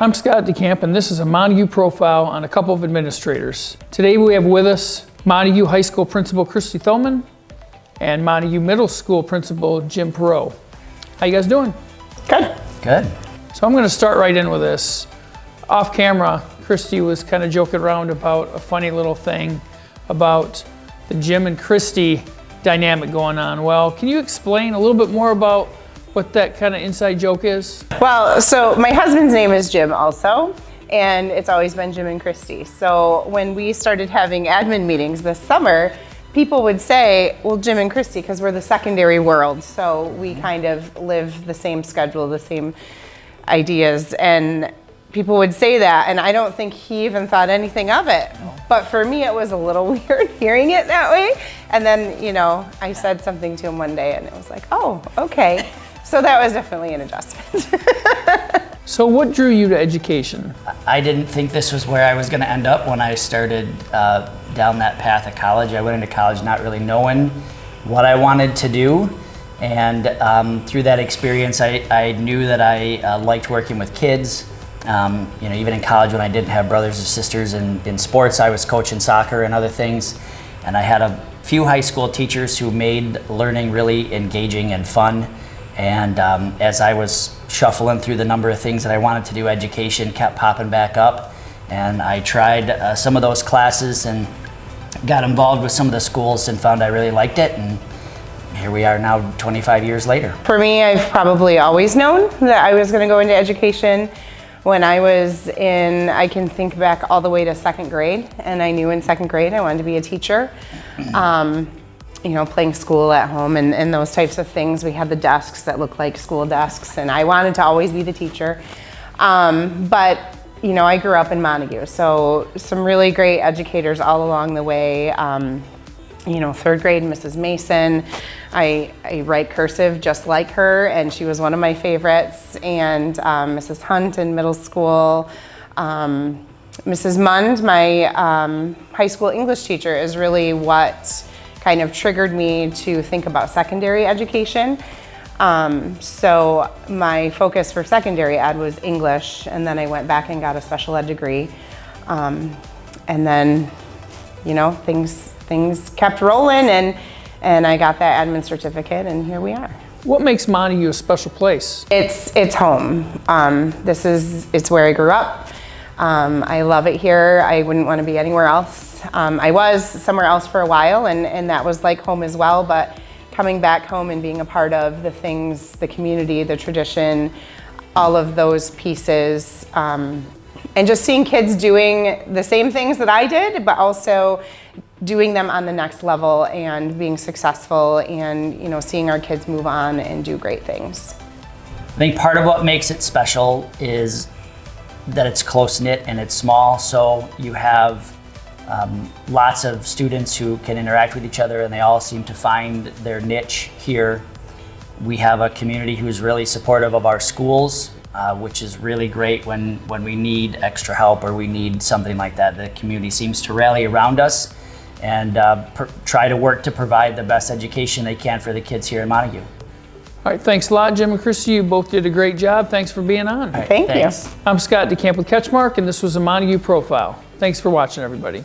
I'm Scott DeCamp, and this is a Montague profile on a couple of administrators. Today we have with us Montague High School Principal Christy Thommen and Montague Middle School Principal Jim Perreault. How you guys doing? Good. Good. So I'm going to start right in with this. Off camera, Christy was kind of joking around about a funny little thing about the Jim and Christy dynamic going on. Well, can you explain a little bit more about what that kind of inside joke is? Well, so my husband's name is Jim also, and it's always been Jim and Christy. So when we started having admin meetings this summer, people would say, well, Jim and Christy, because we're the secondary world. So we kind of live the same schedule, the same ideas. And people would say that, and I don't think he even thought anything of it. But for me, it was a little weird hearing it that way. And then, you know, I said something to him one day, and it was like, oh, okay. So that was definitely an adjustment. So what drew you to education? I didn't think this was where I was going to end up when I started down that path of college. I went into college not really knowing what I wanted to do. And through that experience, I knew that I liked working with kids. You know, even in college when I didn't have brothers or sisters in sports, I was coaching soccer and other things. And I had a few high school teachers who made learning really engaging and fun. And as I was shuffling through the number of things that I wanted to do, education kept popping back up. And I tried some of those classes and got involved with some of the schools and found I really liked it. And here we are now 25 years later. For me, I've probably always known that I was going to go into education. When I was in, I can think back all the way to second grade, and I knew in second grade I wanted to be a teacher. You know, playing school at home and those types of things. We had the desks that looked like school desks, and I wanted to always be the teacher. But, you know, I grew up in Montague, so some really great educators all along the way. You know, third grade, Mrs. Mason. I write cursive just like her, and she was one of my favorites. And Mrs. Hunt in middle school. Mrs. Mund, my high school English teacher, is really what kind of triggered me to think about secondary education. So my focus for secondary ed was English, and then I went back and got a special ed degree. And then, you know, things kept rolling, and I got that admin certificate, and here we are. What makes Montague a special place? It's home. It's where I grew up. I love it here. I wouldn't want to be anywhere else. I was somewhere else for a while, and that was like home as well, but coming back home and being a part of the things, the community, the tradition, all of those pieces, and just seeing kids doing the same things that I did, but also doing them on the next level and being successful, and, you know, seeing our kids move on and do great things. I think part of what makes it special is that it's close-knit and it's small, so you have lots of students who can interact with each other, and they all seem to find their niche here. We have a community who's really supportive of our schools, which is really great when we need extra help or we need something like that. The community seems to rally around us and try to work to provide the best education they can for the kids here in Montague. All right, thanks a lot, Jim and Christy. You both did a great job. Thanks for being on. Right, Thank you. I'm Scott DeCamp with CatchMark, and this was a Montague Profile. Thanks for watching, everybody.